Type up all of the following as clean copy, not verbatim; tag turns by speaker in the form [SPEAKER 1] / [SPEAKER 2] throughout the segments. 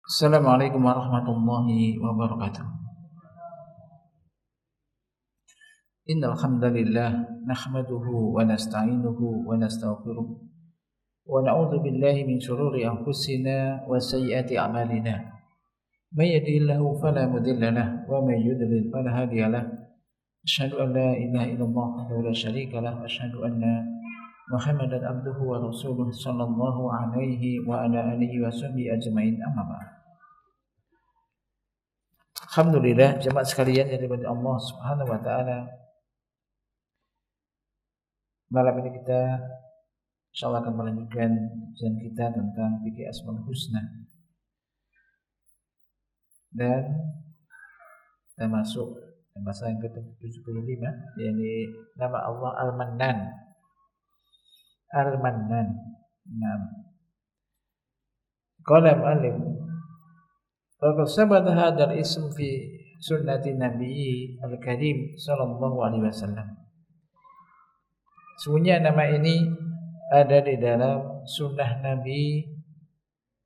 [SPEAKER 1] Assalamualaikum warahmatullahi wabarakatuh. Innal hamdalillah nahmaduhu wa nasta'inuhu wa nastaghfiruh wa na'udzu billahi min shururi anfusina wa sayyiati a'malina. May yahdihillahu fala mudilla lahu wa may yudlil fala hadiya lahu. Asyhadu an la ilaha illallah wahdahu la syarika lahu wa asyhadu anna Muhammadan abduhu wa rasuluhu sallallahu alaihi wa ala alihi wa sahbihi ajmain, amma ba'd. Alhamdulillah jemaat sekalian yang dirahmati Allah Subhanahu wa taala. Malam ini kita insyaallah akan melanjutkan kajian kita tentang fikih Asmaul Husna. Dan kita masuk bahasa yang ke-75, yakni nama Allah Al-Mannan. Al-Mannan. Nah. Qala al-mu'allif wa sabata hadzal ism fi sunnati Nabi al-Karim sallallahu alaihi wasallam. Sesungguhnya nama ini ada di dalam sunnah Nabi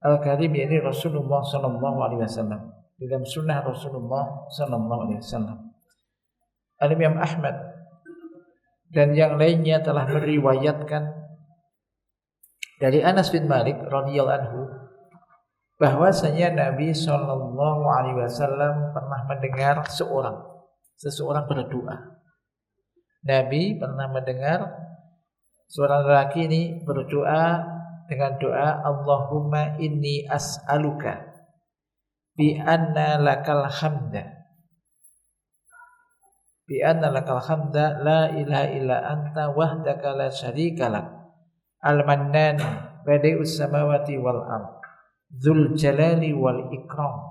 [SPEAKER 1] al-Karim, yakni Rasulullah sallallahu alaihi wasallam. Di dalam sunnah Rasulullah sallallahu alaihi wasallam. Al-Imam Ahmad dan yang lainnya telah meriwayatkan dari Anas bin Malik radhiyallahu anhu bahwasanya Nabi sallallahu alaihi wasallam pernah mendengar seseorang berdoa. Nabi pernah mendengar seorang lelaki ini berdoa dengan doa, Allahumma inni as'aluka bi anna lakal hamda la ilaha illa anta wahdaka la syarika lak al-mannan badi'us samawati wal ard dzul jalali wal ikram.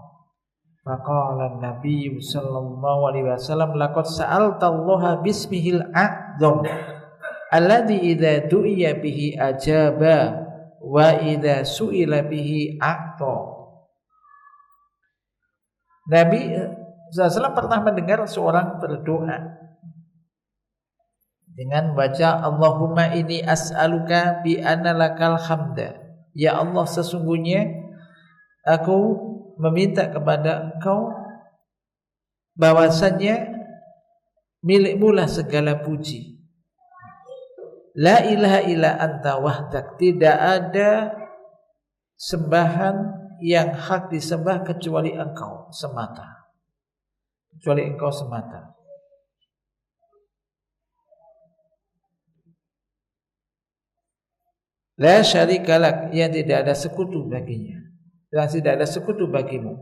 [SPEAKER 1] Faqala an-nabiy sallallahu alaihi wasallam laqad sa'alta Allah bismihil a'dzam alladzi idza du'iya bihi ajaba wa idza su'ila bihi a'ta. Nabi SAW pernah mendengar seorang berdoa dengan baca Allahumma inni as'aluka bi anna lakal hamda. Ya Allah, sesungguhnya aku meminta kepada Engkau bahwasannya milikmu lah segala puji. La ilaha illa anta wahdak, tidak ada sembahan yang hak disembah kecuali Engkau semata. La syarika lak, yang tidak ada sekutu baginya. Dan tidak ada sekutu bagimu.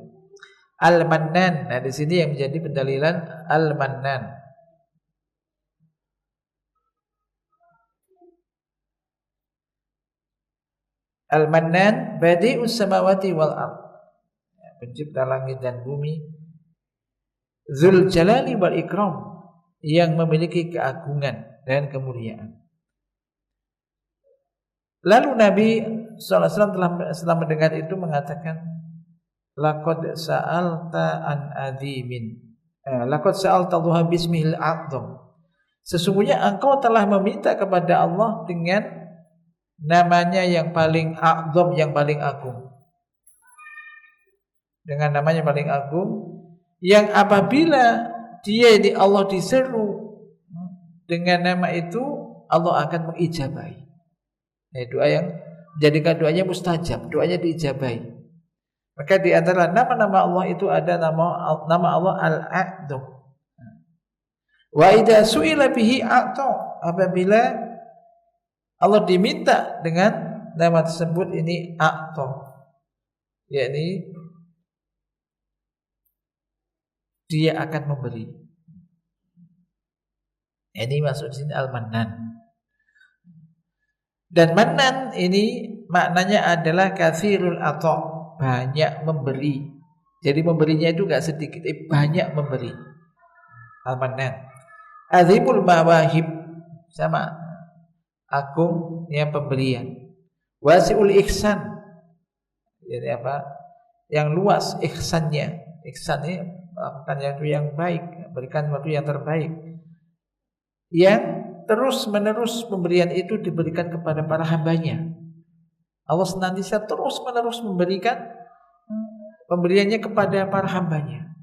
[SPEAKER 1] Al-Mannan. Nah, di sini yang menjadi pendalilan Al-Mannan. Al-Mannan badi'us samawati wal ard, pencipta langit dan bumi. Dzul jalali wal ikram, yang memiliki keagungan dan kemuliaan. Lalu Nabi SAW setelah mendengar itu mengatakan, laqad sa'alta an adzimin, laqad sa'alta Allah bismihil a'dzam, sesungguhnya engkau telah meminta kepada Allah dengan namanya yang paling a'dzam, yang paling agung. Dengan namanya paling agung, yang apabila dia ini Allah diseru dengan nama itu, Allah akan mengijabahi. Doa yang jadikan doanya mustajab, doanya diijabahi. Maka di antara nama-nama Allah itu ada nama Allah Al-A'dzam. Wa idza su'ila bihi a'ta, apabila Allah diminta dengan nama tersebut ini a'ta, yakni dia akan memberi. Ini masuk di sini Al-Mannan. Dan Mannan ini maknanya adalah katsirul ata', banyak memberi. Jadi memberinya itu enggak sedikit, banyak memberi. Al-Mannan. Azimul mawahib, sama agungnya pemberian. Wasi'ul ihsan, jadi apa? Yang luas ihsannya. Ihsan ini melakukan yang baik, berikan sesuatu yang terbaik. Yang terus menerus pemberian itu diberikan kepada para hambanya. Allah senantiasa terus menerus memberikan pemberiannya kepada para hambanya.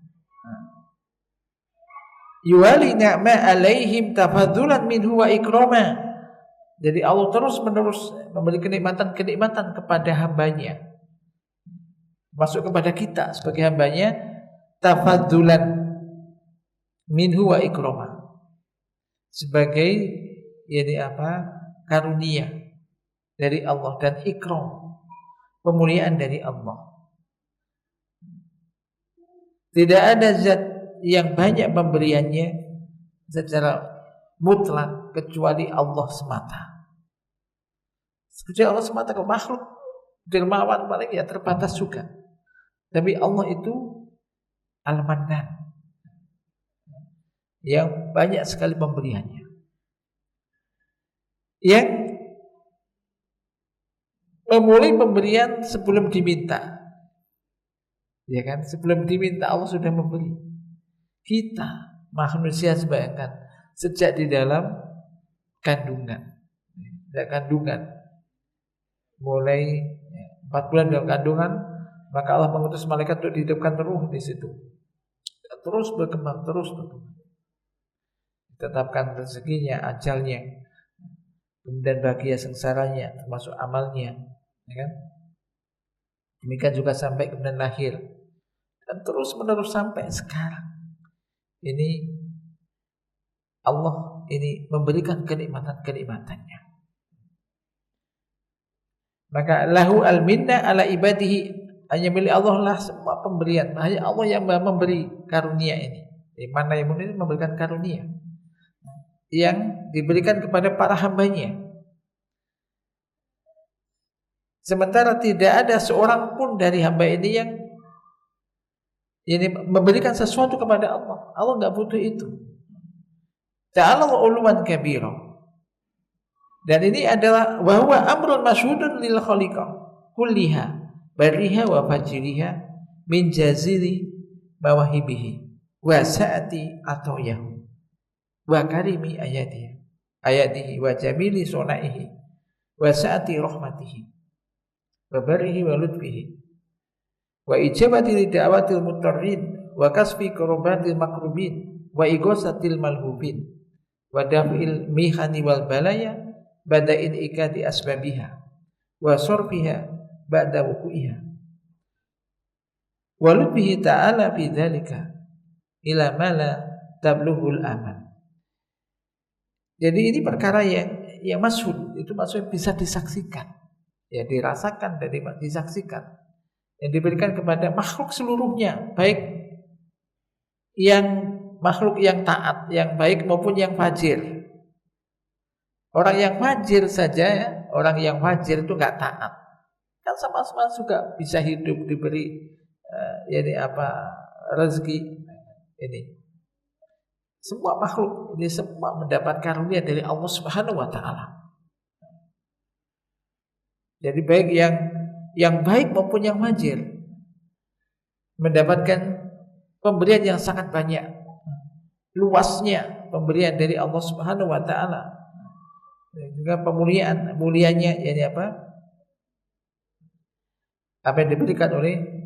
[SPEAKER 1] Yuwali ni'ma alaihim tafadzulan minhu wa ikrama. Jadi Allah terus menerus memberi kenikmatan-kenikmatan kepada hambanya, masuk kepada kita sebagai hambanya, tafadzulan minhu wa ikrama, sebagai karunia dari Allah dan ikram, pemuliaan dari Allah. Tidak ada zat yang banyak pemberiannya secara mutlak kecuali Allah semata. Kecuali Allah semata. Kalau makhluk dermawan paling ya terbatas juga. Tapi Allah itu Al-Mannan, yang banyak sekali pemberiannya, yang memulai pemberian sebelum diminta. Ya kan, sebelum diminta Allah sudah memberi. Kita manusia sebayangkan sejak di dalam kandungan, mulai 4 bulan dalam kandungan, maka Allah mengutus malaikat untuk dihidupkan ruh di situ. Terus berkembang. Ditetapkan rezekinya, ajalnya, kemudian bahagia sengsaranya, termasuk amalnya, ya kan? Demikian juga sampai kemudian lahir, dan terus menerus sampai sekarang. Ini Allah ini memberikan kenikmatan-kenikmatannya. Maka lahu al-minna ala ibadihi, hanya milik Allah lah semua pemberian. Hanya Allah yang memberi karunia ini. Di mana yang memberikan karunia yang diberikan kepada para hambanya. Sementara tidak ada seorang pun dari hamba ini yang memberikan sesuatu kepada Allah. Allah enggak butuh itu. Ta'ala uluwan kabira. Dan ini adalah wa huwa amrun masyhudun lil khaliqah kulliha bariha wa fajriha min jazili mawahibihi wa sa'ati atayahu wa karimi ayatihi wa jamili sunaihi wa sa'ati rahmatihi wa barihi wa lutfihi wa ijabati li da'watil mutarrin wa kasfi kurubatil makrubin wa ighasatil malhubin wa daf'il mihani wal balaya bada'in ikati asbabiha wa surfiha ba'da wuku'iha wa lutfihi ta'ala fi dzalika ila ma la tablughul aman. Jadi ini perkara yang masyhur, itu maksudnya bisa disaksikan, ya dirasakan dan disaksikan, yang diberikan kepada makhluk seluruhnya, baik yang makhluk yang taat, yang baik maupun yang fajir. Orang yang fajir saja, orang yang fajir itu enggak taat, kan sama-sama juga bisa hidup, diberi rezeki ini. Semua makhluk ini semua mendapat karunia dari Allah Subhanahu wa taala. Jadi baik yang baik maupun yang fajir mendapatkan pemberian yang sangat banyak. Luasnya pemberian dari Allah Subhanahu wa taala. Dan juga mulianya apa yang diberikan oleh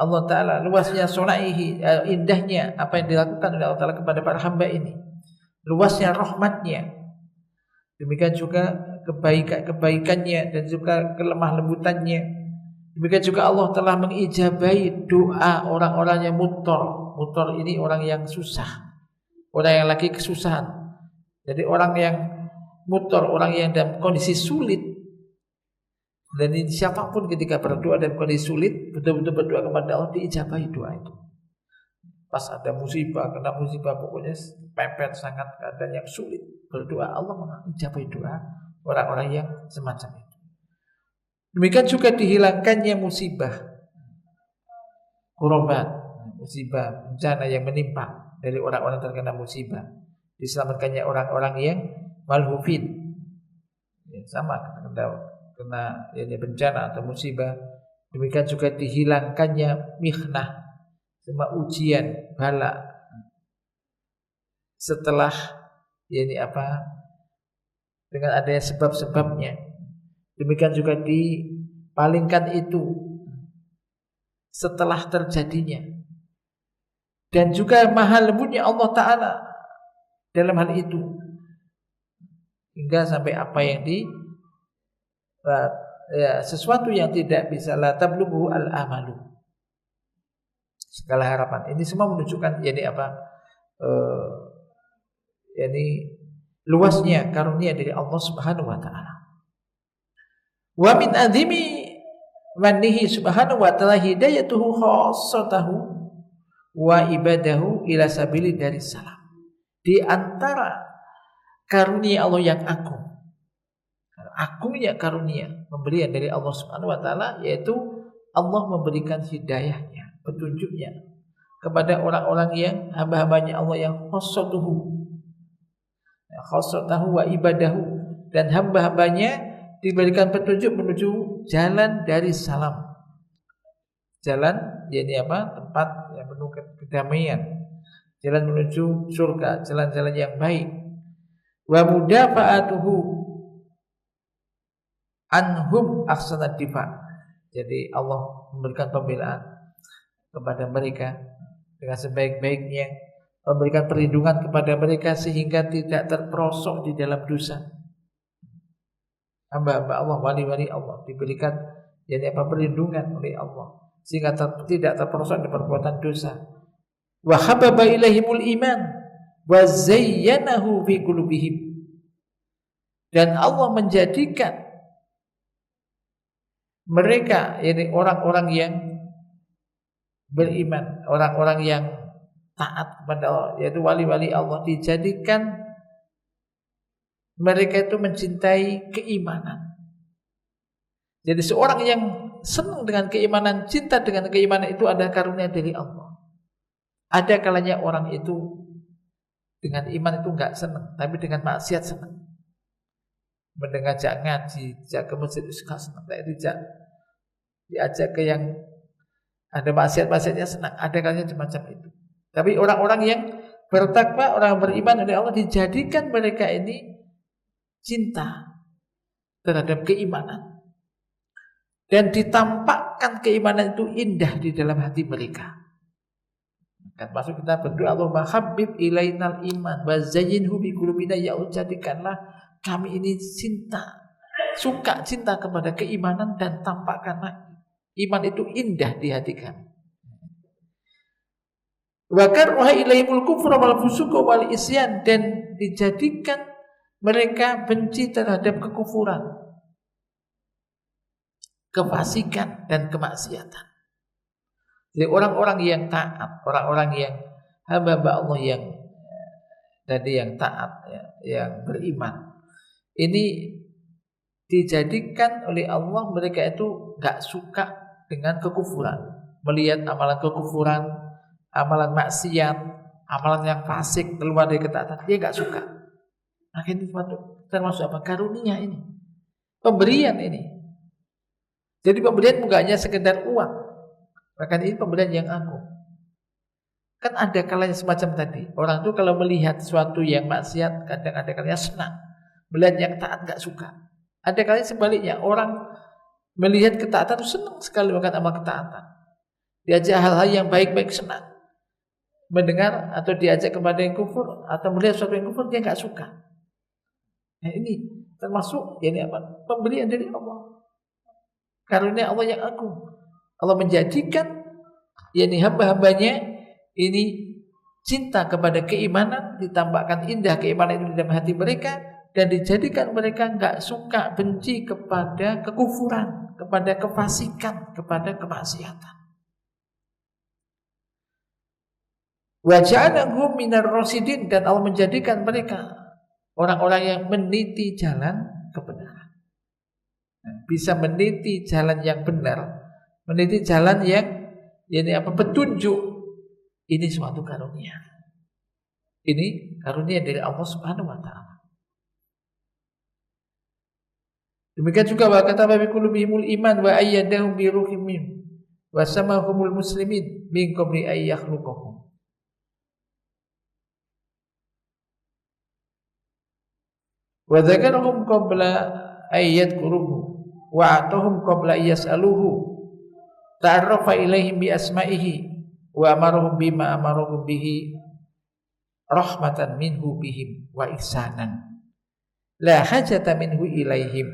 [SPEAKER 1] Allah Ta'ala, luasnya sunaihi, indahnya apa yang dilakukan oleh Allah Ta'ala kepada para hamba ini, luasnya rahmatnya, demikian juga kebaikannya dan juga kelemah lembutannya. Demikian juga Allah telah mengijabahi doa orang-orang yang mutor ini orang yang susah, orang yang lagi kesusahan. Jadi orang yang mutor, orang yang dalam kondisi sulit, dan siapapun ketika berdoa dalam kondisi sulit, betul-betul berdoa kepada Allah, diijabahi doa itu. Pas ada musibah, kena musibah, pokoknya pepet sangat keadaan yang sulit, berdoa, Allah mengijabahi doa orang-orang yang semacam itu. Demikian juga dihilangkannya musibah, kurobat, musibah, bencana yang menimpa dari orang-orang terkena musibah, diselamatkannya orang-orang yang malhufin, sama kena bencana atau musibah. Demikian juga dihilangkannya mihnah, semua ujian, bala, setelah dengan adanya sebab-sebabnya. Demikian juga dipalingkan itu setelah terjadinya. Dan juga maha lembutnya Allah Ta'ala dalam hal itu, hingga sampai apa yang sesuatu yang tidak bisa la tablughu al-amalu, segala harapan. Ini semua menunjukkan luasnya karunia dari Allah Subhanahu wa taala. Wa min azimi mannihi subhanahu wa ta'ala hidayatuhu khassatahu wa ibadahu ila sabili dari salam. Di antara karunia Allah yang agung, agungnya karunia pemberian dari Allah Subhanahu wa taala, yaitu Allah memberikan hidayahnya, petunjuknya kepada orang-orang yang hamba-hambanya Allah yang khassatahu wa ibadahu, dan hamba-hambanya diberikan petunjuk menuju jalan dari salam. Jalan tempat yang penuh kedamaian, jalan menuju surga, jalan-jalan yang baik. Wa mudafa'atuhu anhum ahsanad difa. Jadi Allah memberikan pembelaan kepada mereka dengan sebaik-baiknya, memberikan perlindungan kepada mereka sehingga tidak terperosok di dalam dosa. Hamba-hamba Allah, wali-wali Allah diberikan perlindungan oleh Allah sehingga tidak terperosok di perbuatan dosa. Wa hababa ilaihimul iman wa zayyanahu fi qulubihim. Dan Allah menjadikan mereka, orang-orang yang beriman, orang-orang yang taat kepada Allah, yaitu wali-wali Allah, dijadikan mereka itu mencintai keimanan. Jadi seorang yang senang dengan keimanan, cinta dengan keimanan, itu ada karunia dari Allah. Ada kalanya orang itu dengan iman itu enggak senang, tapi dengan maksiat senang. Mendengar ngaji, diajak ke masjid itu senang, diajak ke yang ada maksiat-maksiatnya senang. Ada kalanya macam itu. Tapi orang-orang yang bertakwa, orang beriman oleh Allah, dijadikan mereka ini cinta terhadap keimanan, dan ditampakkan keimanan itu indah di dalam hati mereka. Kan masuk kita berdoa, Allahumma habib ilainal iman wa zayyinhu bi qulubina, ya Allah jadikanlah kami ini suka cinta kepada keimanan, dan tampakkanlah iman itu indah di hati kami. Wa karruha ilaihimul kufra wal fusuqa wal isyan, dan dijadikan mereka benci terhadap kekufuran, kefasikan, dan kemaksiatan. Jadi orang-orang yang taat, orang-orang yang hamba-hamba Allah yang taat, yang beriman, ini dijadikan oleh Allah, mereka itu gak suka dengan kekufuran, melihat amalan kekufuran, amalan maksiat, amalan yang fasik, keluar dari ketaatan, dia gak suka. Akhirnya termasuk apa? Karunia ini, pemberian ini. Jadi pemberian bukan hanya sekedar uang, bahkan ini pemberian yang agung. Kan ada kalanya semacam tadi, orang itu kalau melihat sesuatu yang maksiat, kadang ada kalanya senang, melihat yang taat gak suka. Ada kalanya sebaliknya, orang melihat ketaatan itu senang sekali melakukan amal ketaatan, diajak hal-hal yang baik-baik senang, mendengar atau diajak kepada yang kufur atau melihat sesuatu yang kufur dia gak suka. Nah, ini termasuk pemberian dari Allah, karunia Allah yang agung. Allah menjadikan hamba-hambanya ini cinta kepada keimanan, ditambahkan indah keimanan itu di dalam hati mereka, dan dijadikan mereka enggak suka, benci kepada kekufuran, kepada kefasikan, kepada kemaksiatan. Wa ja'alahum minar rasidin, dan Allah menjadikan mereka orang-orang yang meniti jalan kebenaran. Bisa meniti jalan yang benar, meniti jalan yang petunjuk. Ini suatu karunia. Ini karunia dari Allah Subhanahu wa taala. Demikian juga wa kataba bi qulubihimul iman wa ayyadahum bi ruhim min wa samahumul muslimin min qabli ay yakhluqahum. Wa dzakarahum qabla ay yadhkuruhu wa atahum qabla yas'aluhu ta'arrafa ilaihim bi asma'ihi wa amaruhum bima amaruhum bihi rahmatan minhu bihim wa ihsanan la hajata minhu ilaihim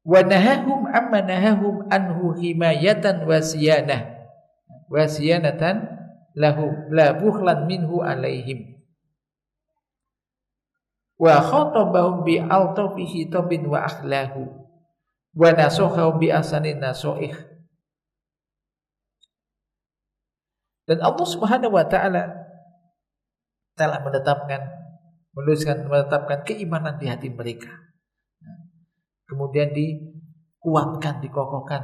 [SPEAKER 1] wa nahahum amma nahahum anhu himayatan wa siyanatan lahum la bukhlan minhu alaihim wa khatabahum bi altafihi tabin wa akhlahu wa nasuhahum bi ahsanin nasuih. Dan Allah Subhanahu wa taala telah menetapkan keimanan di hati mereka. Kemudian dikuatkan, dikokohkan,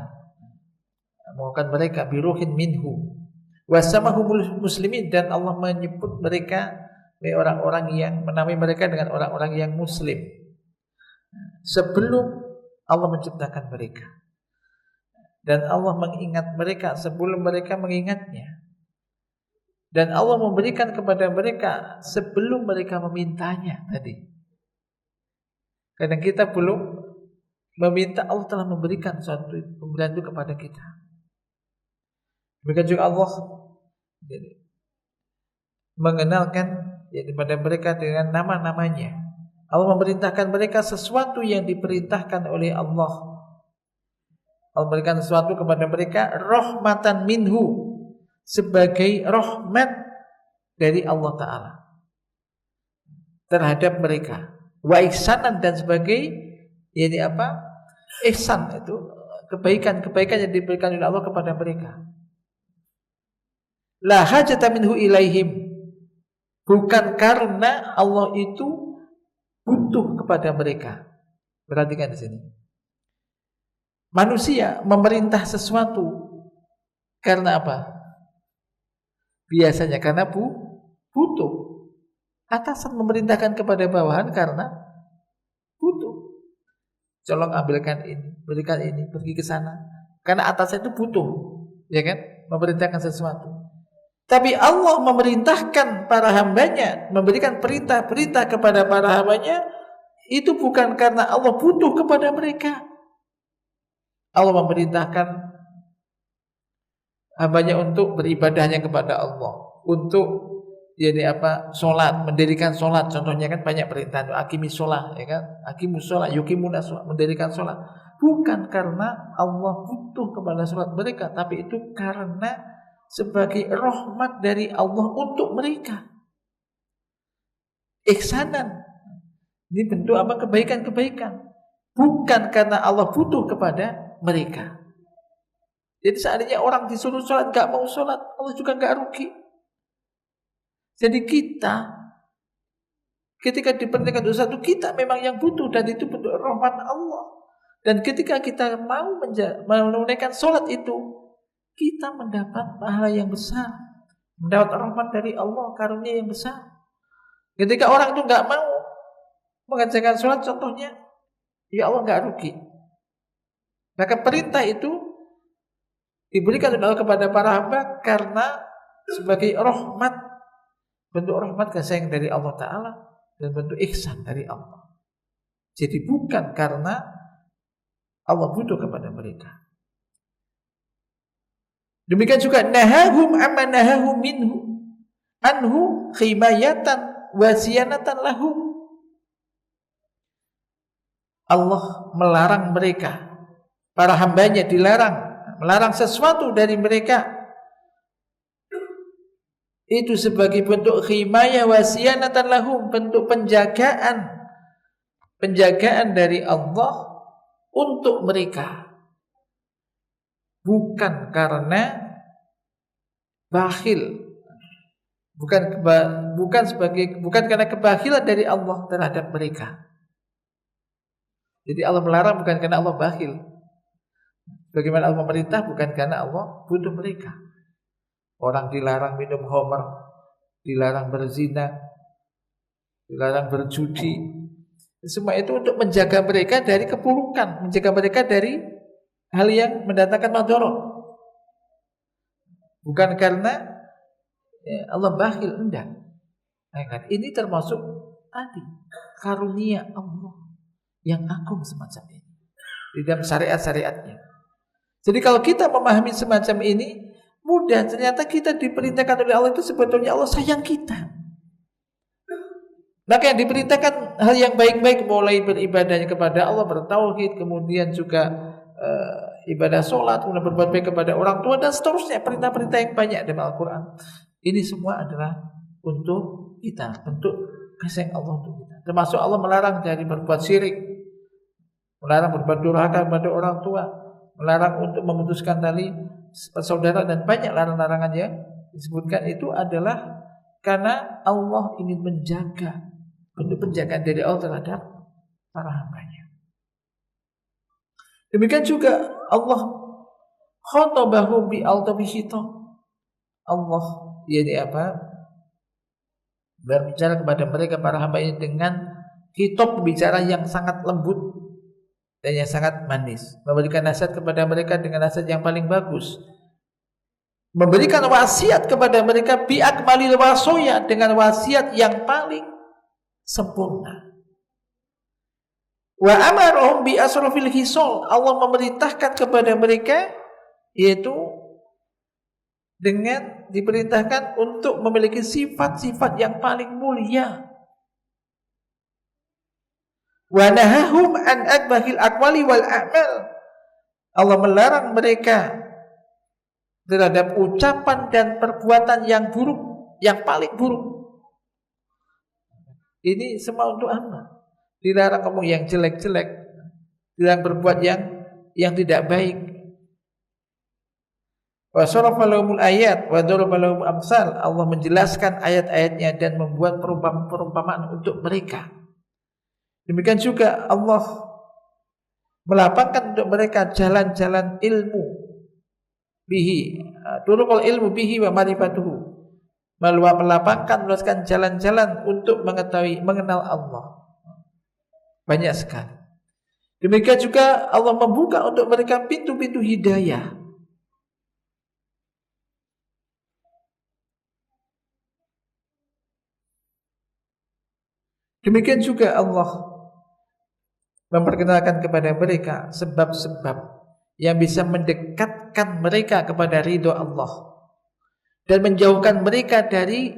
[SPEAKER 1] mengokohkan mereka biruhin minhu wasamahumul muslimin, dan Allah menyebut mereka orang-orang yang menamai mereka dengan orang-orang yang muslim sebelum Allah menciptakan mereka, dan Allah mengingat mereka sebelum mereka mengingatnya, dan Allah memberikan kepada mereka sebelum mereka memintanya tadi. Kadang kita belum meminta, Allah telah memberikan suatu pemberian itu kepada kita. Demikian juga Allah mengenalkan kepada mereka dengan nama-namanya. Allah memerintahkan mereka sesuatu yang diperintahkan oleh Allah. Allah memberikan sesuatu kepada mereka rahmatan minhu, sebagai rahmat dari Allah Ta'ala terhadap mereka, wa ihsanan, dan sebagai ihsan itu kebaikan-kebaikan yang diberikan oleh Allah kepada mereka. La hajata minhu ilaihim, bukan karena Allah itu butuh kepada mereka. Perhatikan di sini. Manusia memerintah sesuatu karena apa? Biasanya karena butuh. Atasan memerintahkan kepada bawahan karena butuh. Colong ambilkan ini, berikan ini, pergi ke sana. Karena atasan itu butuh, ya kan? Memerintahkan sesuatu. Tapi Allah memerintahkan para hambanya, memberikan perintah-perintah kepada para hambanya, itu bukan karena Allah butuh kepada mereka. Allah memerintahkan hambanya untuk beribadahnya kepada Allah, untuk sholat, mendirikan sholat. Contohnya kan banyak perintah, aqimis sholat, ya kan? Aqimus sholat, yuqimuna sholat, mendirikan sholat. Bukan karena Allah butuh kepada sholat mereka, tapi itu karena sebagai rahmat dari Allah untuk mereka. Ihsanan, ini bentuk apa? Kebaikan-kebaikan. Bukan karena Allah butuh kepada mereka. Jadi seandainya orang disuruh sholat gak mau sholat, Allah juga gak rugi. Jadi kita ketika diperintahkan sesuatu, kita memang yang butuh, dan itu bentuk rahmat Allah. Dan ketika kita mau menunaikan sholat itu, kita mendapat pahala yang besar, mendapat rahmat dari Allah, karunia yang besar. Ketika orang itu nggak mau mengerjakan sholat, contohnya, ya Allah nggak rugi. Maka perintah itu diberikan oleh Allah kepada para hamba karena sebagai rahmat, bentuk rahmat kasih sayang dari Allah Ta'ala, dan bentuk ihsan dari Allah. Jadi bukan karena Allah butuh kepada mereka. Demikian juga nahahum amma nahahum minhu anhu khimayatan wa siyanatan lahum. Allah melarang mereka, para hambanya melarang sesuatu dari mereka, itu sebagai bentuk khimayah wa siyanatan lahum, bentuk penjagaan dari Allah untuk mereka, bukan karena bakhil, bukan karena kebakhilan dari Allah terhadap mereka. Jadi Allah melarang bukan karena Allah bakhil, bagaimana Allah memerintah bukan karena Allah butuh mereka. Orang dilarang minum khamr, dilarang berzina, dilarang berjudi. Semua itu untuk menjaga mereka dari keburukan, menjaga mereka dari hal yang mendatangkan madharat. Bukan karena Allah bakhil, enggak. Ini termasuk tadi karunia Allah yang agung semacam ini. di dalam syariat-syariatnya. Jadi kalau kita memahami semacam ini, mudah. Ternyata kita diperintahkan oleh Allah itu sebetulnya Allah sayang kita. Maka yang diperintahkan hal yang baik-baik, mulai beribadahnya kepada Allah, bertauhid, kemudian juga ibadah sholat, kemudian berbuat baik kepada orang tua dan seterusnya, perintah-perintah yang banyak dalam Al-Quran. Ini semua adalah untuk kita, bentuk kasih Allah untuk kita. Termasuk Allah melarang dari berbuat syirik, melarang berbuat durhaka kepada orang tua, melarang untuk memutuskan tali persaudaraan, dan banyak larangan-larangan yang disebutkan itu adalah karena Allah ingin menjaga, bentuk penjagaan dari Allah terhadap para hambanya. Demikian juga Allah khotabahum bi altafi khitab. Allah yakni apa? Berbicara kepada mereka para hamba ini dengan khitab, bicara yang sangat lembut dan yang sangat manis, memberikan nasihat kepada mereka dengan nasihat yang paling bagus, memberikan wasiat kepada mereka bi akmalil wasoya, dengan wasiat yang paling sempurna. Wa amarahum bi asrafil hisol, Allah memerintahkan kepada mereka, yaitu dengan diperintahkan untuk memiliki sifat-sifat yang paling mulia. Wa nahahum an akbahil aqwali wal a'mal, Allah melarang mereka terhadap ucapan dan perbuatan yang buruk, yang paling buruk. Ini semua untuk apa? Dilarang ngomong yang jelek-jelek, dilarang berbuat yang tidak baik. Wa sarafa lahumul ayat wa daraba lahum amsal, Allah menjelaskan ayat-ayatnya dan membuat perumpamaan untuk mereka. Demikian juga Allah melapangkan untuk mereka jalan-jalan ilmu bihi, turuqul ilmu bihi wa marifatuhu, melapangkan, meluaskan jalan-jalan untuk mengetahui, mengenal Allah. Banyak sekali. Demikian juga Allah membuka untuk mereka pintu-pintu hidayah. Demikian juga Allah memperkenalkan kepada mereka sebab-sebab yang bisa mendekatkan mereka kepada ridho Allah dan menjauhkan mereka dari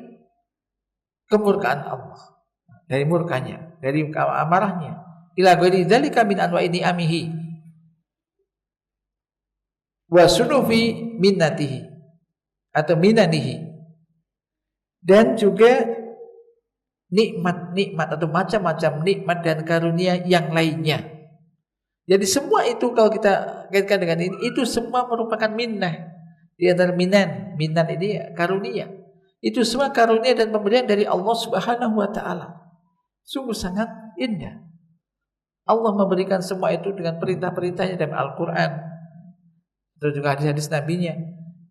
[SPEAKER 1] kemurkaan Allah, dari murkanya, dari amarahnya. Ila ghairi dzalika min anwa'i ni'amihi wa sunufi minnatihi atau minanihi, dan juga nikmat-nikmat atau macam-macam nikmat dan karunia yang lainnya. Jadi semua itu kalau kita kaitkan dengan ini, itu semua merupakan minnah. Di antara minan ini karunia. Itu semua karunia dan pemberian dari Allah Subhanahu wa taala. Sungguh sangat indah. Allah memberikan semua itu dengan perintah-perintahnya dalam Al-Quran, dan juga hadis-hadis Nabi-Nya.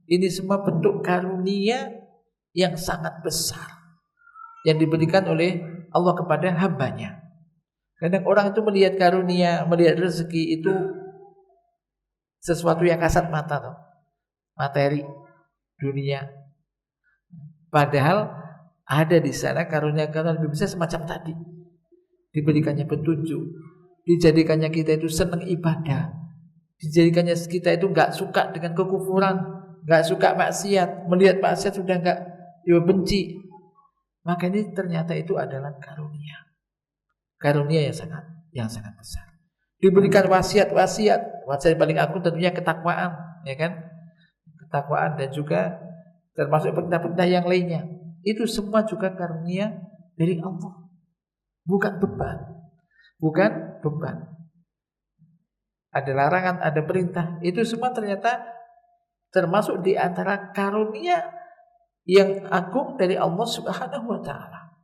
[SPEAKER 1] Ini semua bentuk karunia yang sangat besar yang diberikan oleh Allah kepada hambanya. Kadang orang itu melihat karunia, melihat rezeki itu sesuatu yang kasat mata, toh. Materi, dunia. Padahal ada di sana karunia-karunia lebih besar semacam tadi. Diberikannya petunjuk, dijadikannya kita itu senang ibadah, dijadikannya kita itu enggak suka dengan kekufuran, enggak suka maksiat, melihat maksiat sudah enggak benci. Maka ini ternyata itu adalah karunia. Karunia yang sangat besar. Diberikan wasiat paling agung tentunya ketakwaan, ya kan? Ketakwaan dan juga termasuk perintah-perintah yang lainnya. Itu semua juga karunia dari Allah. Bukan beban. Ada larangan, ada perintah. Itu semua ternyata termasuk di antara karunia yang agung dari Allah Subhanahu wa taala.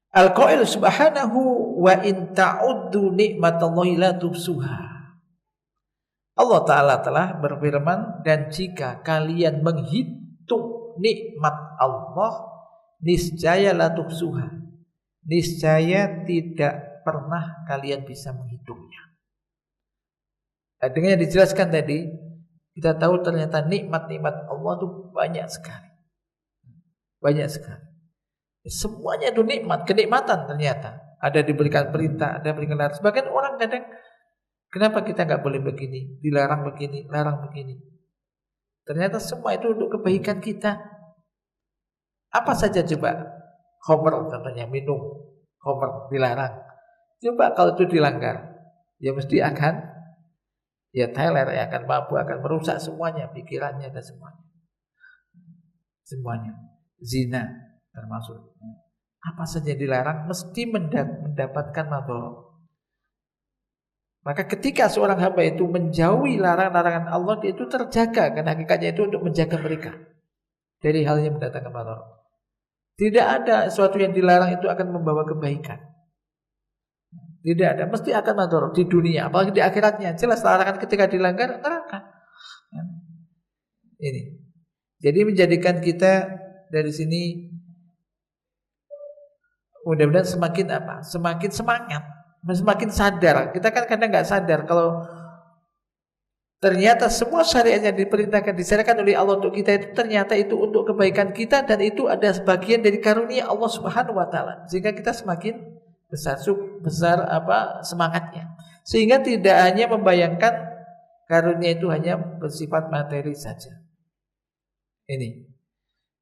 [SPEAKER 1] Al-Qail subhanahu wa in ta'uddu nikmatallahi la tuhsuha. Allah taala telah berfirman, dan jika kalian menghitung nikmat Allah, niscaya la tuhsuha, niscaya tidak pernah kalian bisa menghitungnya. Dengan yang dijelaskan tadi, kita tahu ternyata nikmat-nikmat Allah itu banyak sekali. Banyak sekali. Semuanya itu nikmat, kenikmatan ternyata. ada diberikan perintah, ada diberikan larangan. Sebagian orang kadang, kenapa kita nggak boleh begini, dilarang begini, larang begini. Ternyata semua itu untuk kebaikan kita. Apa saja coba? Khamr contohnya, minum khamr dilarang. Coba kalau itu dilanggar, ya mesti akan ya teler, ya akan mabuk, akan merusak semuanya, pikirannya dan semuanya. Semuanya. Zina termasuk. Apa saja dilarang mesti mendapatkan madharat. Maka ketika seorang hamba itu menjauhi larangan-larangan Allah, dia itu terjaga, karena hakikatnya itu untuk menjaga mereka dari hal yang mendatangkan madharat. Tidak ada sesuatu yang dilarang itu akan membawa kebaikan. Tidak ada, mesti akan madharat di dunia, apalagi di akhiratnya. Jelas larangan ketika dilanggar neraka. Ini. Jadi menjadikan kita dari sini mudah-mudahan semakin apa? Semakin semangat, semakin sadar. Kita kan kadang nggak sadar kalau ternyata semua syariat yang diperintahkan, disyariatkan oleh Allah untuk kita itu ternyata itu untuk kebaikan kita, dan itu ada sebagian dari karunia Allah Subhanahu wa taala. Sehingga kita semakin besar semangatnya. Sehingga tidak hanya membayangkan karunia itu hanya bersifat materi saja. Ini.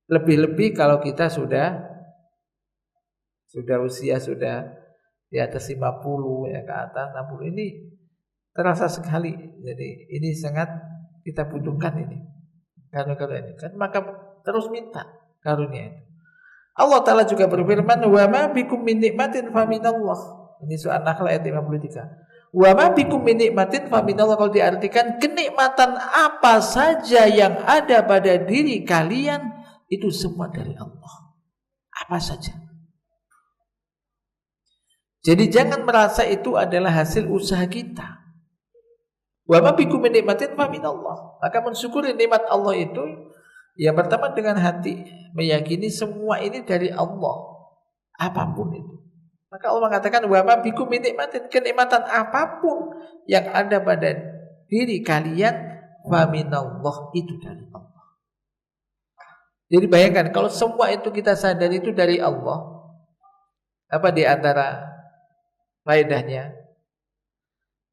[SPEAKER 1] Lebih-lebih kalau kita sudah usia sudah di atas 50 ya, ke atas 60, ini terasa sekali. Jadi ini sangat kita butuhkan ini. Karunia ini kan, maka terus minta karunia itu. Allah Ta'ala juga berfirman, wa ma bikum min nikmatin fa minallah. Ini surah An-Nahl ayat 53. Wa ma bikum min nikmatin fa minallah, kalau diartikan kenikmatan apa saja yang ada pada diri kalian itu semua dari Allah. Apa saja. Jadi jangan merasa itu adalah hasil usaha kita. Wa ma bikum min nikmatin fa minallah. Maka mensyukuri nikmat Allah itu yang pertama dengan hati meyakini semua ini dari Allah, apapun itu. Maka Allah mengatakan wa ma bikum min nikmatin, kenikmatan apapun yang ada pada diri kalian fa minallah, itu dari Allah. Jadi bayangkan kalau semua itu kita sadari itu dari Allah, apa di antara faedahnya?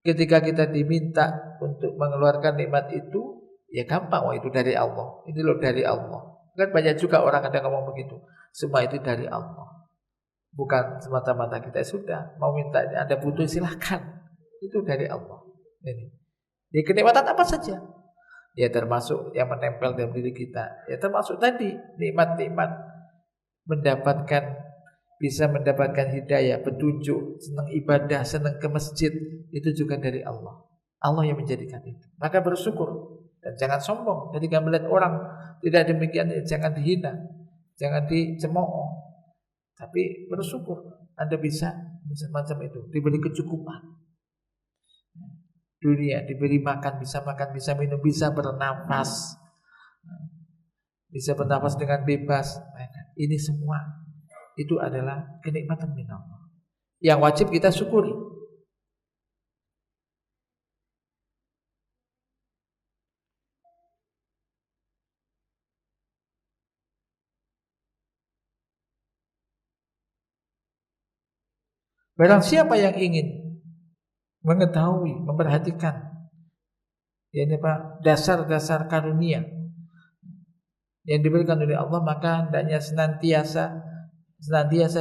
[SPEAKER 1] Ketika kita diminta untuk mengeluarkan nikmat itu, ya gampang, itu dari Allah. Ini loh dari Allah. Kan banyak juga orang ada ngomong begitu. Semua itu dari Allah. Bukan semata-mata kita sudah mau minta, Anda butuh silahkan. Itu dari Allah. Ini. Di kenikmatan apa saja? Ya termasuk yang menempel dalam diri kita. Ya termasuk tadi nikmat-nikmat bisa mendapatkan hidayah, petunjuk, senang ibadah, senang ke masjid, itu juga dari Allah. Allah yang menjadikan itu. Maka bersyukur dan jangan sombong. Jadi kalau melihat orang tidak demikian, jangan dihina, jangan dicemooh. Tapi bersyukur Anda bisa macam itu, diberi kecukupan. Dunia diberi makan, bisa minum, bisa bernafas. Bisa bernafas dengan bebas. Ini semua itu adalah kenikmatan min Allah yang wajib kita syukuri. Barang siapa yang ingin mengetahui, memperhatikan ini dasar-dasar karunia yang diberikan oleh Allah, maka hendaknya senantiasa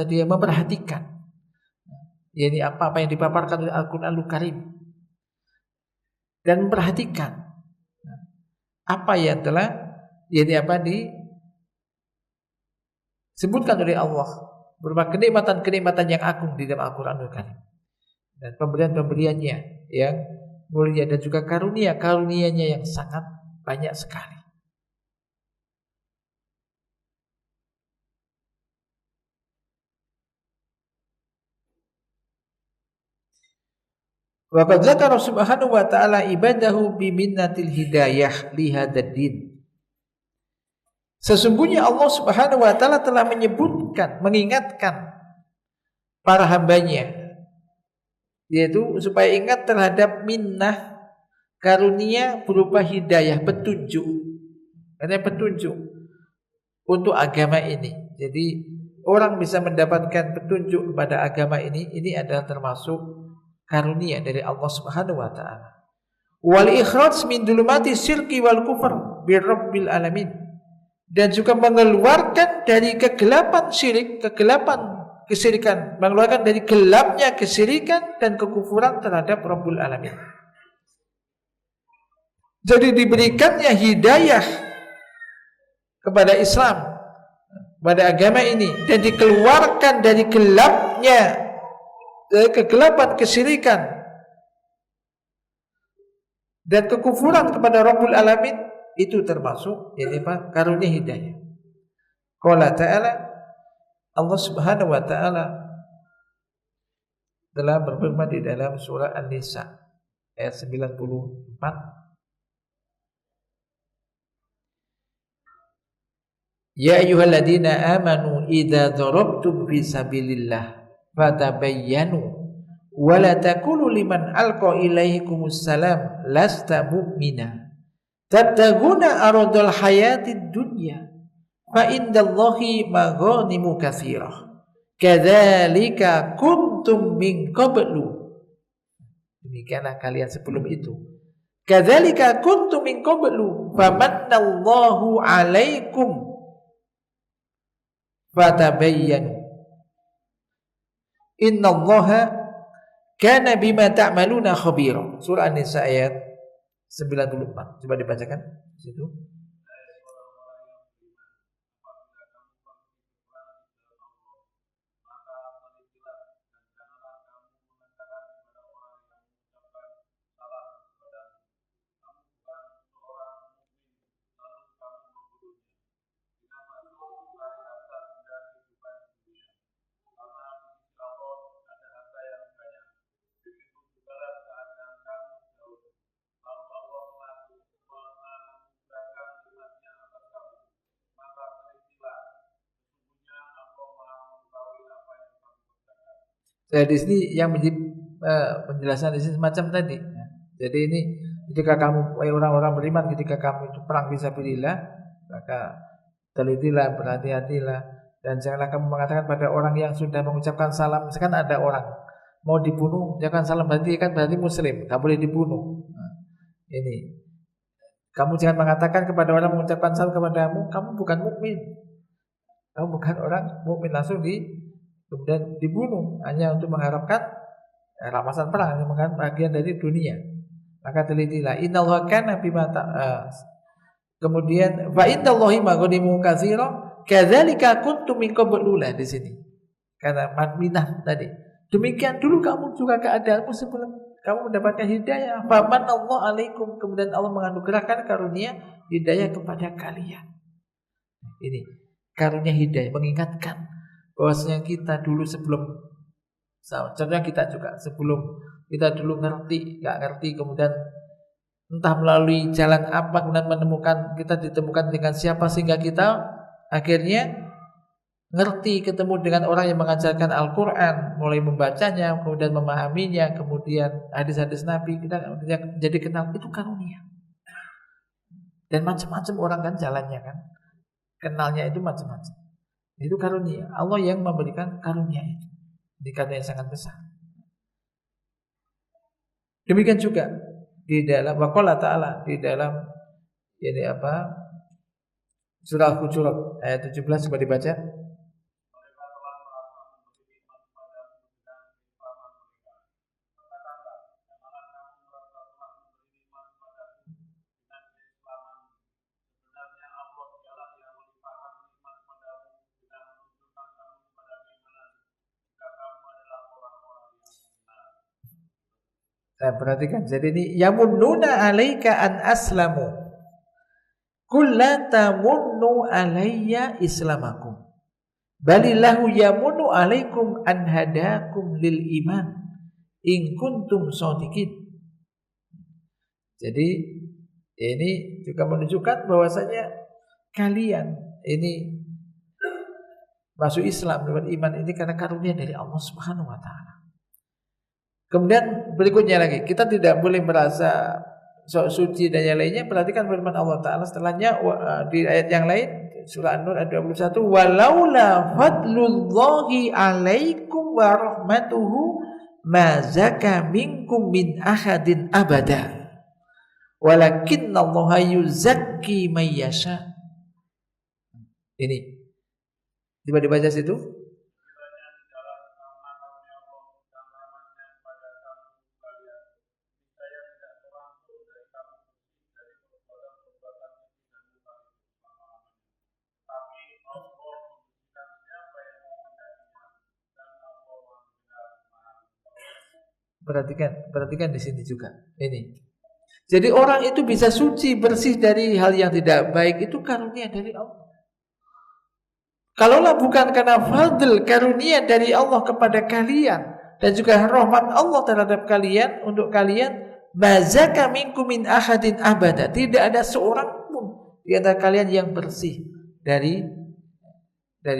[SPEAKER 1] dia memperhatikan apa yang dipaparkan oleh Al-Qur'anul Karim, dan memperhatikan apa yang telah disebutkan oleh Allah berupa kenikmatan-kenikmatan yang agung di dalam Al-Qur'anul Karim, dan pemberian-pemberiannya yang mulia, dan juga karunia-karunianya yang sangat banyak sekali. Wa qad dzakara subhanahu wa ta'ala ibadahu bi minnatil hidayah li hadzal din. Sesungguhnya Allah Subhanahu wa ta'ala telah mengingatkan para hambanya, yaitu supaya ingat terhadap minnah, karunia berupa hidayah, petunjuk. Karena petunjuk untuk agama ini. Jadi orang bisa mendapatkan petunjuk kepada agama ini adalah termasuk karunia dari Allah Subhanahu wa taala. Wal ikhraj min dhulumati syirki wal kufr bi rabbil alamin. Dan juga mengeluarkan dari kegelapan syirik, kegelapan kesyirikan, mengeluarkan dari gelapnya kesyirikan dan kekufuran terhadap Rabbul Alamin. Jadi diberikannya hidayah kepada Islam, pada agama ini, dan dikeluarkan dari gelapnya, dari kegelapan kesyirikan dan kekufuran kepada Rabbul Alamin, itu termasuk karunia hidayah. Qala ta'ala, Allah Subhanahu wa taala telah berfirman di dalam surah An-Nisa ayat 94, Ya ayyuhalladzina amanu idza darabtum fi sabilillah fatabayyanu wa la taqulu liman alqa ilaikumus salam lasta mu'mina tabtaguna aradul hayatid dunya fa indallahi maghanimu katsirah kadzalika kuntum min qablu. Demikianlah kalian sebelum itu. Kadzalika kuntum min qablu famannallahu 'alaikum fatabayyanu innallaha kana bima ta'maluna khabira. Surah An-Nisa ayat 94. Coba dibacakan di situ. Di sini yang menjadi penjelasan di sini semacam tadi. Jadi ini ketika kamu orang-orang beriman, ketika kamu itu perang fisabilillah, maka telitilah, berhati-hatilah, dan janganlah kamu mengatakan pada orang yang sudah mengucapkan salam. Misalkan ada orang mau dibunuh, jangan salam, berarti muslim, tak boleh dibunuh. Ini kamu jangan mengatakan kepada orang mengucapkan salam kepadamu, kamu bukan mukmin, kamu bukan orang mukmin, langsung kemudian dibunuh hanya untuk mengharapkan rampasan perang, hanya mengharapkan bagian dari dunia. Maka telitilah. Innallaha kana bima kemudian fa indallahi maghanimu katsira kadzalika kuntum min qablu di sini. Karena minah tadi. Demikian dulu kamu juga keadaanmu sebelum kamu mendapatkan hidayah. Fa manallahu alaikum, kemudian Allah menganugerahkan karunia hidayah kepada kalian. Ini karunia hidayah, mengingatkan bahwasanya kita dulu contohnya kita juga sebelum kita dulu nggak ngerti, kemudian entah melalui jalan apa kemudian kita ditemukan dengan siapa sehingga kita akhirnya ngerti, ketemu dengan orang yang mengajarkan Al-Quran, mulai membacanya, kemudian memahaminya, kemudian hadis-hadis Nabi, kita jadi kenal, itu karunia. Dan macam-macam orang kan jalannya kan, kenalnya itu macam-macam. Itu karunia. Allah yang memberikan karunia itu. Ini karunia yang sangat besar. Demikian juga di dalam waqala ta'ala, di dalam surah Al-Hujurat ayat 17, coba dibaca. Perhatikan, jadi ini yamunnuna 'alaika an aslamu. Qul la tamunnu 'alayya islamakum. Balillahu yamunnu 'alaikum an hadakum lil iman in kuntum shadiqin. Jadi ini juga menunjukkan bahwasanya kalian ini masuk Islam dengan iman ini karena karunia dari Allah Subhanahu wa taala. Kemudian berikutnya lagi, kita tidak boleh merasa sok suci dan yang lainnya. Perhatikan firman Allah Ta'ala setelahnya di ayat yang lain, surah An-Nur ayat 21, walaula fadlullahi alaikum wa rahmatuhu ma zaka minkum min ahadin abada walakinnallaha yuzakki may yasha. Ini coba dibaca situ. Perhatikan di sini juga. Ini. Jadi orang itu bisa suci, bersih dari hal yang tidak baik, itu karunia dari Allah. Kalaulah bukan karena fadl, karunia dari Allah kepada kalian dan juga rahmat Allah terhadap kalian, untuk kalian, mazaka minkum min ahadin abada. Tidak ada seorang pun di antara kalian yang bersih dari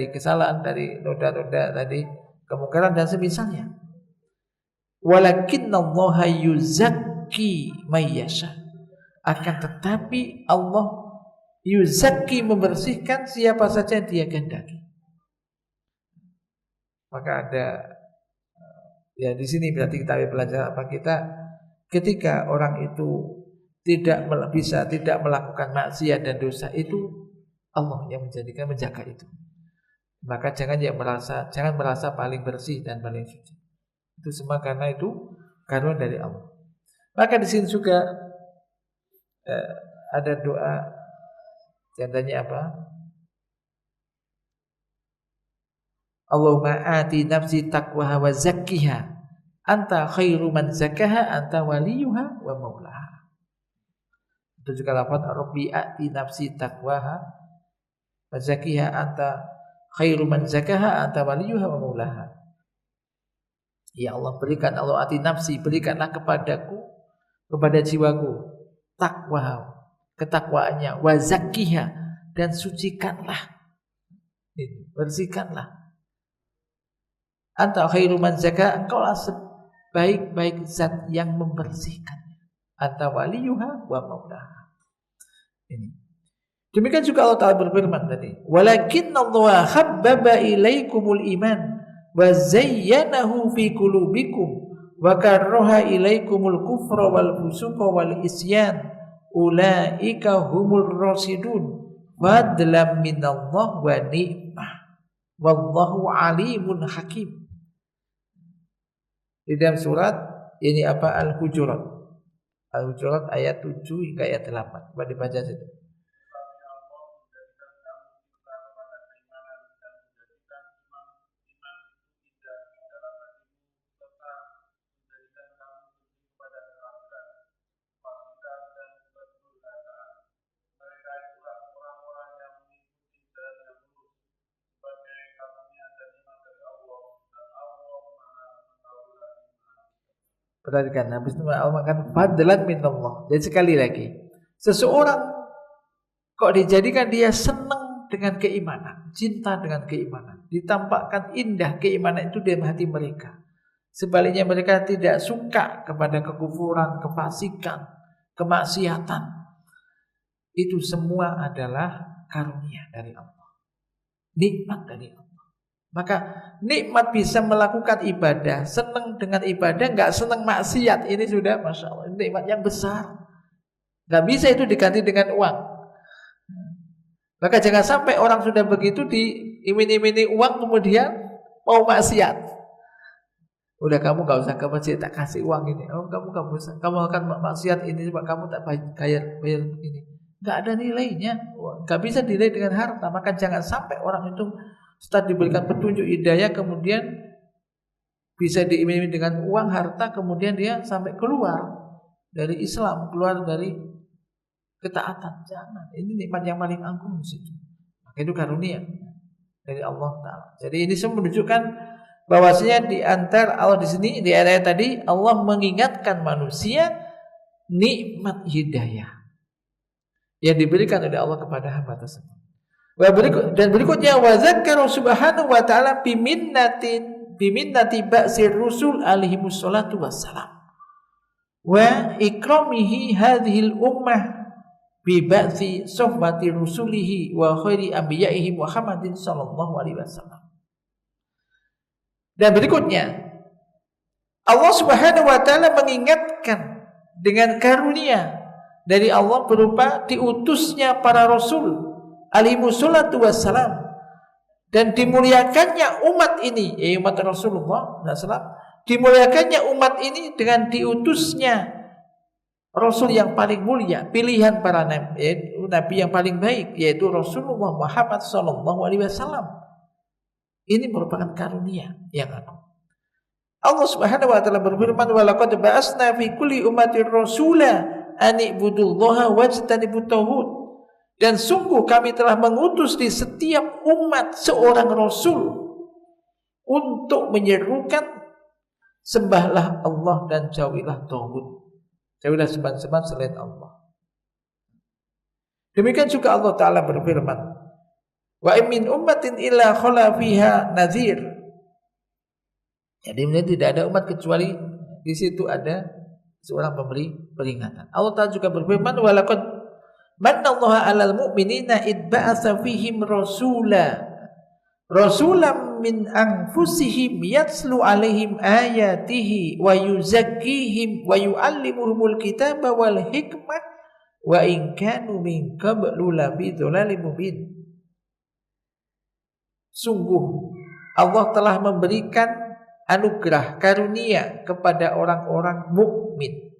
[SPEAKER 1] kesalahan, dari noda-noda tadi, kemungkaran dan semisalnya. Walakinnallaha yuzakki may yasha. Akan tetapi Allah yuzakki, membersihkan siapa saja yang Dia kehendaki. Maka ada ya di sini berarti kita belajar apa, kita ketika orang itu tidak melakukan maksiat dan dosa, itu Allah yang menjaga itu. Maka jangan merasa paling bersih dan paling suci. Itu semua karena itu karunia dari Allah. Maka di sini juga ada doa, contohnya apa? Allahumma ati nafsi taqwaha wa zakkiha anta khairu man zakkaha anta waliyuha wa maulaha. Itu juga lafaz Rabbi ati nafsi taqwaha wa zakkiha anta khairu man zakkaha anta waliyuha wa maulaha. Ya Allah, berikan, Allah ati nafsi, berikanlah kepadaku, kepada jiwaku takwa, ketakwaannya, wa zakkiha, dan sucikanlah, bersihkanlah. Anta khairu man zakka, engkaulah sebaik-baik zat yang membersihkannya. Anta waliyuha wa maulaha. Ini. Demikian juga Allah Ta'ala berfirman tadi, walakinnallaha habbaba ilaikumul iman wa zayyanahu fi qulubikum wa karraha ilaikumul kufra wal fusuqa wal isyan ulaika humur rasidun fadlam minallah wa ni'mah wallahu alimun hakim. Di dalam surat ini apa, Al-Hujurat ayat 7 hingga ayat 8. Coba dibaca situ. Perhatikan, habis itu Allah mengatakan fadlan minallah. Jadi sekali lagi, seseorang kok dijadikan dia senang dengan keimanan, cinta dengan keimanan, ditampakkan indah keimanan itu dalam hati mereka. Sebaliknya mereka tidak suka kepada kekufuran, kefasikan, kemaksiatan. Itu semua adalah karunia dari Allah, nikmat dari Allah. Maka nikmat bisa melakukan ibadah, senang dengan ibadah, enggak senang maksiat. Ini sudah Masya Allah, nikmat yang besar. Enggak bisa itu diganti dengan uang. Maka jangan sampai orang sudah begitu diiming-imingi uang kemudian mau maksiat. Udah, kamu enggak usah ke masjid, tak kasih uang ini. Oh, kamu enggak usah, kamu akan maksiat ini sebab kamu tak bayar ini. Enggak ada nilainya. Enggak bisa dinilai dengan harta. Maka jangan sampai orang itu setelah diberikan petunjuk hidayah kemudian bisa diiming-iming dengan uang, harta, kemudian dia sampai keluar dari Islam, keluar dari ketaatan. Jangan. Ini nikmat yang paling agung di situ. Maka itu karunia dari Allah Ta'ala. Jadi ini semua menunjukkan bahwasanya di antara Allah di sini, di ayat tadi Allah mengingatkan manusia nikmat hidayah yang diberikan oleh Allah kepada hamba tersebut. Dan berikutnya wa dzakara subhanahu wa ta'ala biminnati ba'sir rusul alaihi wassalatu wassalam wa ikramihi hadhil ummah bi ba'thi suhbati rusulihi wa khairi anbiya'ihi Muhammadin sallallahu alaihi wasallam. Dan berikutnya Allah Subhanahu wa taala mengingatkan dengan karunia dari Allah berupa diutusnya para rasul alaihi wassalatu wassalam, dan dimuliakannya umat ini, umat Rasulullah SAW, dimuliakannya umat ini dengan diutusnya Rasul yang paling mulia, pilihan para nabi yang paling baik, yaitu Rasulullah Muhammad SAW. Ini merupakan karunia yang agung. Allah Subhanahu wa taala berfirman, "Wa laqad ba'atsna fi kulli ummatin rasula an ibudullaha wajtanibut taghut." Dan sungguh kami telah mengutus di setiap umat seorang rasul untuk menyerukan sembahlah Allah dan jauhilah taghut. Jauhilah sembahan-sembahan selain Allah. Demikian juga Allah Ta'ala berfirman, wa min ummatin illa khala fiha nadhir. Jadi tidak ada umat kecuali di situ ada seorang pemberi peringatan. Allah Ta'ala juga berfirman, wa laqad mannallaha 'alal mu'minina id ba'atsa fihim rasulam min anfusihim yatslu alaihim ayatihi wa yuzakkihim wa yu'allimuhumul kitaba wal hikmah wa in kanu min qablu lafi dhalalin mubin. Sungguh Allah telah memberikan anugerah karunia kepada orang-orang mukmin,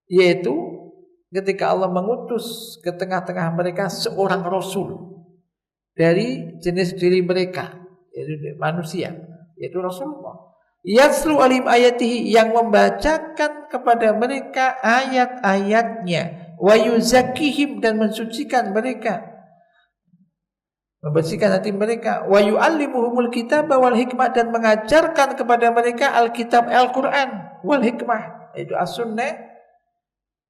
[SPEAKER 1] yaitu ketika Allah mengutus ke tengah-tengah mereka seorang rasul dari jenis diri mereka, yaitu manusia, yaitu Rasulullah. Yatslu alim ayatihi, yang membacakan kepada mereka ayat-ayatnya, wa yuzakkihim, dan mensucikan mereka, membersihkan hati mereka, wa yu'allimuhumul kitaba wal hikmah, dan mengajarkan kepada mereka alkitab Al-Quran wal hikmah, yaitu as-sunnah,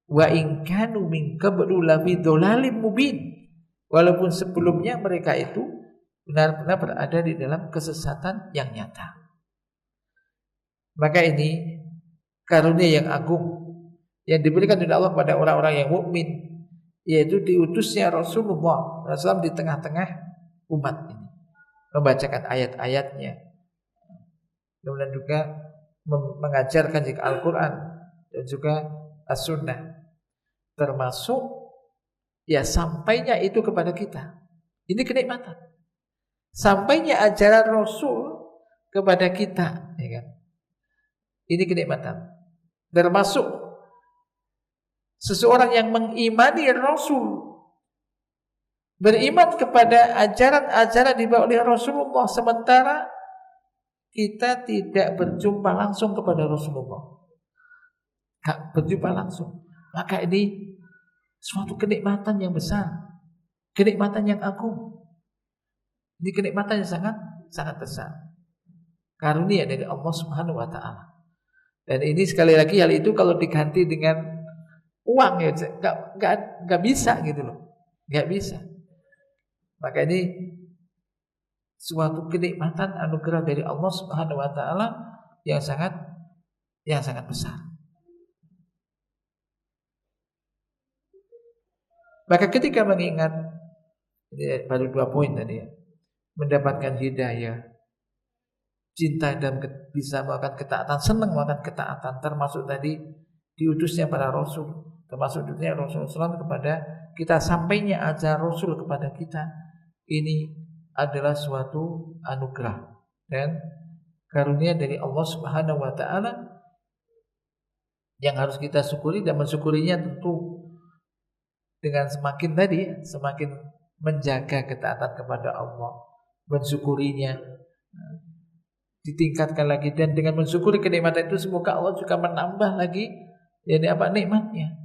[SPEAKER 1] wa in kanu min qablu lafi dhalalin mubin, walaupun sebelumnya mereka itu benar-benar berada di dalam kesesatan yang nyata. Maka ini karunia yang agung yang diberikan oleh Allah kepada orang-orang yang mukmin, yaitu diutusnya Rasulullah SAW di tengah-tengah umat ini, membacakan ayat-ayatnya, kemudian juga mengajarkan juga Al-Quran dan juga As-Sunnah, termasuk sampainya itu kepada kita. Ini kenikmatan. Sampainya ajaran Rasul kepada kita, ya kan? Ini kenikmatan. Termasuk seseorang yang mengimani Rasul, beriman kepada ajaran-ajaran dibawa oleh Rasulullah, sementara kita tidak berjumpa langsung kepada Rasulullah, tidak berjumpa langsung. Maka ini suatu kenikmatan yang besar, kenikmatan yang agung. Ini kenikmatan yang sangat besar, karunia dari Allah Subhanahu wa taala. Dan ini sekali lagi, hal itu kalau diganti dengan uang ya enggak bisa gitu loh. Enggak bisa. Maka ini suatu kenikmatan anugerah dari Allah Subhanahu wa taala yang sangat besar. Maka ketika mengingat, ini baru 2 poin tadi ya, mendapatkan hidayah, cinta dan bisa melakukan ketaatan, senang melakukan ketaatan, termasuk tadi diutusnya para rasul, termasuk diutusnya Rasulullah kepada kita, sampainya ajaran Rasul kepada kita, ini adalah suatu anugerah dan karunia dari Allah Subhanahu wa taala yang harus kita syukuri, dan mensyukurinya tentu dengan semakin menjaga ketaatan kepada Allah, mensyukurinya, ditingkatkan lagi, dan dengan mensyukuri kenikmatan itu semoga Allah juga menambah lagi nikmatnya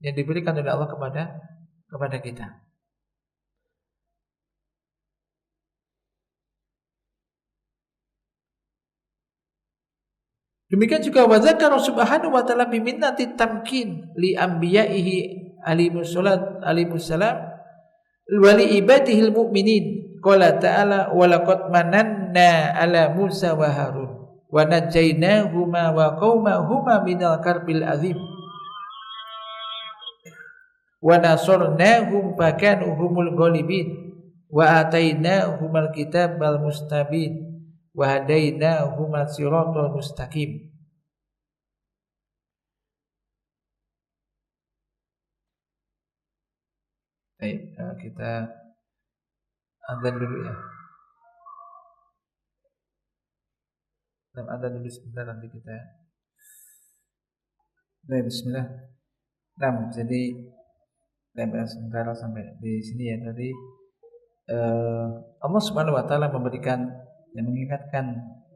[SPEAKER 1] yang diberikan oleh Allah kepada kita. Demikian juga wa dzakara subhanahu wa ta'ala bi minnati tamkin li anbiya'ihi alaihissalam wa li ibadihil mu'minin. Qala ta'ala wa laqad mananna ala Musa wa Harun wa najaynahuma wa qaumahuma minal karbil azim. wa nasarnahum fakanu humul ghalibin wa atainahumul kitabal mustabin wa hadainahumul siratal mustaqim. Baik, kita azan dulu ya. Dan azan dulu sebentar nanti kita. Baik, bismillah. Nah, jadi sebentar sampai di sini ya tadi. Allah Subhanahu wa taala memberikan dan mengingatkan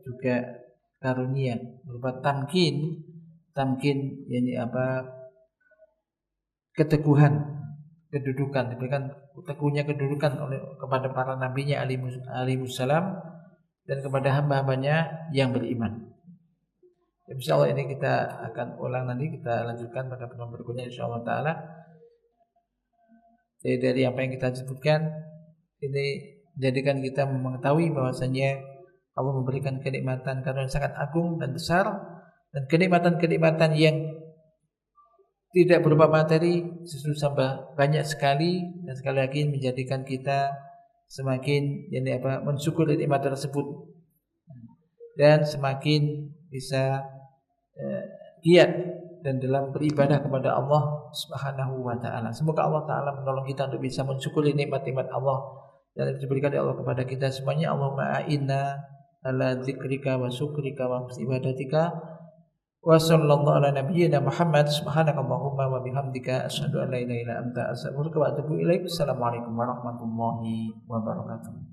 [SPEAKER 1] juga karunia berupa tamkin ini apa? Keteguhan, kedudukan, diberikan teguhnya kedudukan oleh kepada para nabinya alaihissalam dan kepada hamba-hambanya yang beriman. Insyaallah ini kita akan ulang nanti, kita lanjutkan pada pertemuan berikutnya insyaallah taala. Jadi dari apa yang kita sebutkan ini menjadikan kita mengetahui bahwasanya Allah memberikan kenikmatan karena sangat agung dan besar, dan kenikmatan-kenikmatan yang tidak berupa materi justru tambah banyak sekali, dan sekali lagi menjadikan kita semakin mensyukuri nikmat tersebut dan semakin bisa giat dan dalam beribadah kepada Allah Subhanahu wa taala. Semoga Allah taala menolong kita untuk bisa mensyukuri nikmat-nikmat Allah yang diberikan oleh Allah kepada kita semuanya. Allahumma a'inna ala dzikrika wa syukrika wa husni ibadatika. Wa sallallahu ala nabiyyina Muhammad. Subhanakallahumma wa bihamdika asyhadu an la ilaha illa anta astaghfiruka wa atubu ilaik. Assalamualaikum warahmatullahi wabarakatuh.